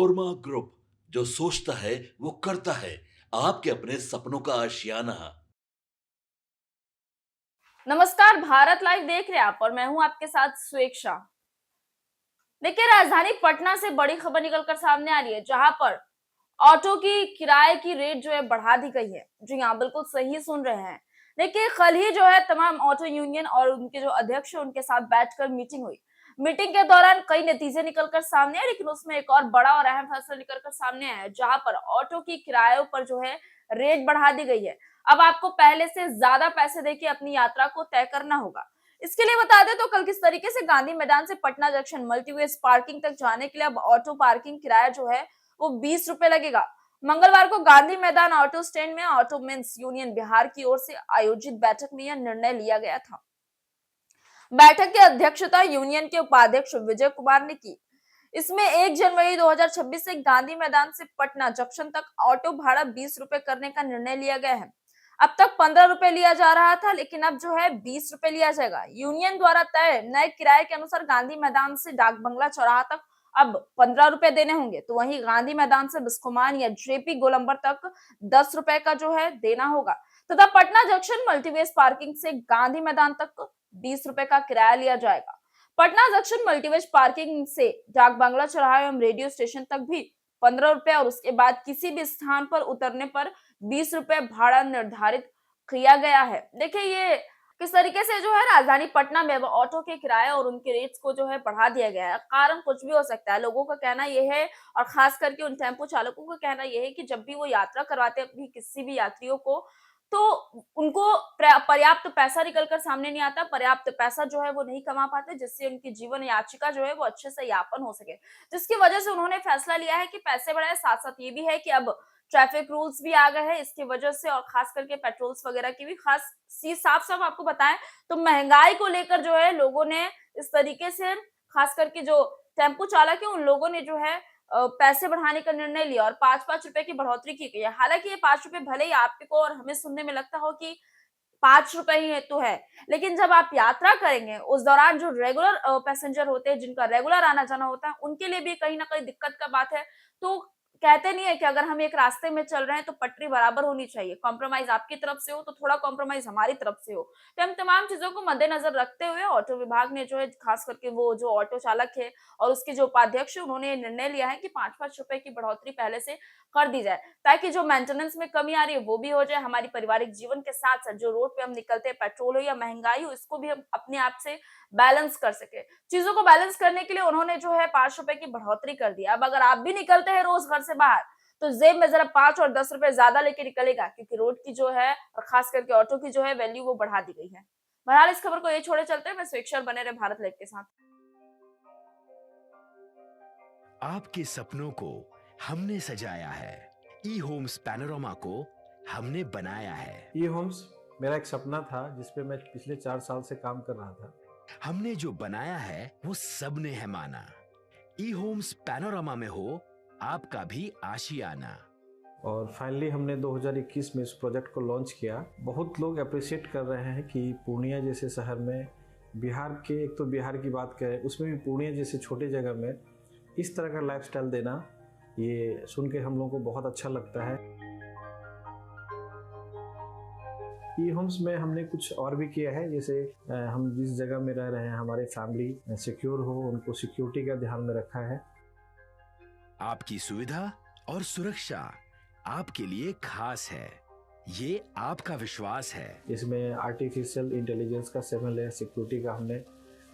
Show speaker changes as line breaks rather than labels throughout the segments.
Panorama group, जो सोचता है वो करता है। आपके अपने सपनों का आशियाना।
नमस्कार, भारत लाइव देख रहे हैं आप और मैं हूं आपके साथ स्वेक्षा। देखिए, राजधानी पटना से बड़ी खबर निकलकर सामने आ रही है, जहां पर ऑटो की किराए की रेट जो है बढ़ा दी गई है। जी हाँ, बिल्कुल सही सुन रहे हैं। देखिए, कल ही जो है तमाम ऑटो यूनियन और उनके जो अध्यक्ष है उनके साथ बैठकर मीटिंग हुई। मीटिंग के दौरान कई नतीजे निकलकर सामने आए, लेकिन उसमें एक और बड़ा और अहम फैसला निकलकर सामने आया है, जहां पर ऑटो की किरायों पर जो है रेट बढ़ा दी गई है। अब आपको पहले से ज्यादा पैसे देके अपनी यात्रा को तय करना होगा। इसके लिए बता दें तो कल किस तरीके से गांधी मैदान से पटना जंक्शन मल्टीवेज पार्किंग तक जाने के लिए अब ऑटो पार्किंग किराया जो है वो 20 रुपए लगेगा। मंगलवार को गांधी मैदान ऑटो स्टैंड में ऑटो मेंस यूनियन बिहार की ओर से आयोजित बैठक में यह निर्णय लिया गया था। बैठक की अध्यक्षता यूनियन के उपाध्यक्ष विजय कुमार ने की। इसमें 1 जनवरी 2026 से गांधी मैदान से पटना जंक्शन तक ऑटो भाड़ा 20 रुपए करने का निर्णय लिया गया है। अब तक 15 रुपए लिया जा रहा था, लेकिन अब जो है 20 रुपए लिया जाएगा। यूनियन द्वारा तय नए किराए के अनुसार गांधी मैदान से डाक बंगला चौराहा तक अब 15 रुपए देने होंगे, तो वहीं गांधी मैदान से बिस्कोमान या जेपी गोलंबर तक 10 रुपए का जो है देना होगा, तथा पटना जंक्शन मल्टीवेज पार्किंग से गांधी मैदान तक 20 रुपए का किराया लिया जाएगा। पटना जंक्शन मल्टीवेज पार्किंग से डाक बंगला चौराहा एवं रेडियो स्टेशन तक भी 15 रुपए और उसके बाद किसी भी स्थान पर उतरने पर 20 रुपए भाड़ा निर्धारित किया गया है। देखिए, ये किस तरीके से जो है राजधानी पटना में ऑटो के किराए और उनके रेट्स को जो है बढ़ा दिया गया है। कारण कुछ भी हो सकता है, लोगों का कहना यह है और खास करके उन टेम्पो चालकों का कहना यह है कि जब भी वो यात्रा करवाते हैं अपनी किसी भी यात्रियों को, तो उनको पर्याप्त पैसा निकलकर सामने नहीं आता, पर्याप्त पैसा जो है वो नहीं कमा पाते, जिससे उनकी जीवन याचिका जो है वो अच्छे से यापन हो सके। जिसकी वजह से उन्होंने फैसला लिया है कि पैसे बढ़ाए, साथ साथ ये भी है कि अब ट्रैफिक रूल्स भी आ गए हैं इसकी वजह से, और खास करके पेट्रोल्स वगैरह की भी खास साफ साफ आपको बताएं तो महंगाई को लेकर जो है लोगों ने इस तरीके से, खास करके जो टेम्पो चालक है उन लोगों ने जो है पैसे बढ़ाने का निर्णय लिया और 5-5 रुपए की बढ़ोतरी की गई है। हालांकि ये 5 रुपए भले ही आपको और हमें सुनने में लगता हो कि 5 रुपए ही है तो है, लेकिन जब आप यात्रा करेंगे उस दौरान जो रेगुलर पैसेंजर होते हैं, जिनका रेगुलर आना जाना होता है, उनके लिए भी कहीं ना कहीं दिक्कत का बात है। तो कहते नहीं है कि अगर हम एक रास्ते में चल रहे हैं तो पटरी बराबर होनी चाहिए, कॉम्प्रोमाइज आपकी तरफ से हो तो थोड़ा कॉम्प्रोमाइज हमारी तरफ से हो। तो हम तमाम चीजों को मद्देनजर रखते हुए ऑटो विभाग ने जो है, खास करके वो जो ऑटो चालक है और उसके जो उपाध्यक्ष है, उन्होंने निर्णय लिया है कि 5-5 रुपए की बढ़ोतरी पहले से कर दी जाए, ताकि जो मेंटेनेंस में कमी आ रही है वो भी हो जाए। हमारी पारिवारिक जीवन के साथ साथ जो रोड पे हम निकलते हैं, पेट्रोल हो या महंगाई हो, इसको भी हम अपने आप से बैलेंस कर सके। चीजों को बैलेंस करने के लिए उन्होंने जो है 5 रुपए की बढ़ोतरी कर दी। अब अगर आप भी निकलते हैं रोज घर से बाहर, तो जेब में जरा 5 और 10 रुपए ज्यादा लेके निकलेगा, क्योंकि रोड की जो है और खास करके ऑटो की जो है वैल्यू वो बढ़ा दी गई है। बहरहाल इस खबर को ये छोड़े चलते हैं, मैं स्वेच्छा बने रहे भारत लाइव के साथ।
आपके सपनों को हमने सजाया है, ई होम्स पैनोरमा को हमने बनाया है।
ई होम्स मेरा एक सपना था जिसपे मैं पिछले 4 साल से काम कर रहा था।
हमने जो बनाया है वो सबने है माना। ई होम्स पैनोरमा में हो आपका भी आशियाना।
और फाइनली हमने 2021 में इस प्रोजेक्ट को लॉन्च किया। बहुत लोग अप्रिशिएट कर रहे हैं कि पूर्णिया जैसे शहर में, बिहार के, एक तो बिहार की बात करें उसमें भी पूर्णिया जैसे छोटे जगह में इस तरह का लाइफस्टाइल देना, ये सुन के हम लोगों को बहुत अच्छा लगता है। ई होम्स में हमने कुछ और भी किया है, जैसे हम जिस जगह में रह रहे हैं हमारे फैमिली सिक्योर हो, उनको सिक्योरिटी का ध्यान में रखा है।
आपकी सुविधा और सुरक्षा आपके लिए खास है, ये आपका विश्वास है।
इसमें आर्टिफिशियल इंटेलिजेंस का 7 लेयर सिक्योरिटी का हमने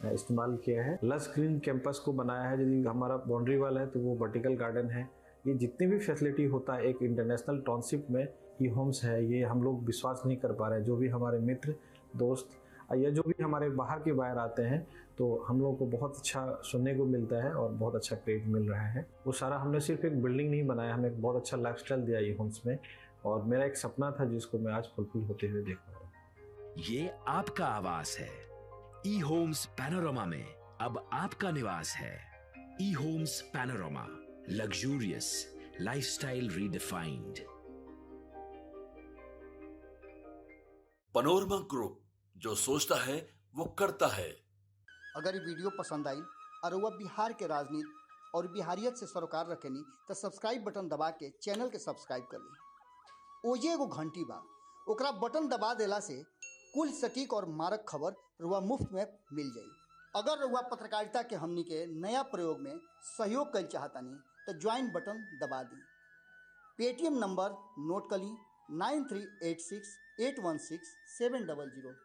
इस्तेमाल किया है। लस ग्रीन कैंपस को बनाया है। यदि हमारा बाउंड्री वाल है तो वो वर्टिकल गार्डन है। ये जितनी भी फैसिलिटी होता है एक इंटरनेशनल टाउनशिप में, ई होम्स है, ये हम लोग विश्वास नहीं कर पा रहे हैं। जो भी हमारे मित्र दोस्त या जो भी हमारे बाहर के बाहर आते हैं, तो हम लोग को बहुत अच्छा सुनने को मिलता है और बहुत अच्छा क्रेडिट मिल रहा है। वो सारा हमने सिर्फ एक बिल्डिंग नहीं बनाया, हमें एक बहुत अच्छा लाइफस्टाइल दिया ई होम्स में, और मेरा एक सपना था जिसको मैं आज फुलफिल होते हुए देख रहा हूँ।
ये आपका आवास है। ई होम्स पैनोरमा में अब आपका निवास है। E Homes Panorama, luxurious lifestyle redefined.
Panorama group, जो सोचता है वो करता है।
अगर ये वीडियो पसंद आई और वह बिहार के राजनीति और बिहारियत से सरोकार रखेनी तो सब्सक्राइब बटन दबा के चैनल के सब्सक्राइब कर ली। ओजे एगो घंटी बा, ओकरा बटन दबा देला से कुल सटीक और मारक खबर रुआ मुफ्त में मिल जाई। अगर रुआ पत्रकारिता के हमनी के नया प्रयोग में सहयोग कर चाहतानी तो ज्वाइन बटन दबा दी। पेटीएम नंबर नोट कर ली 9386816700।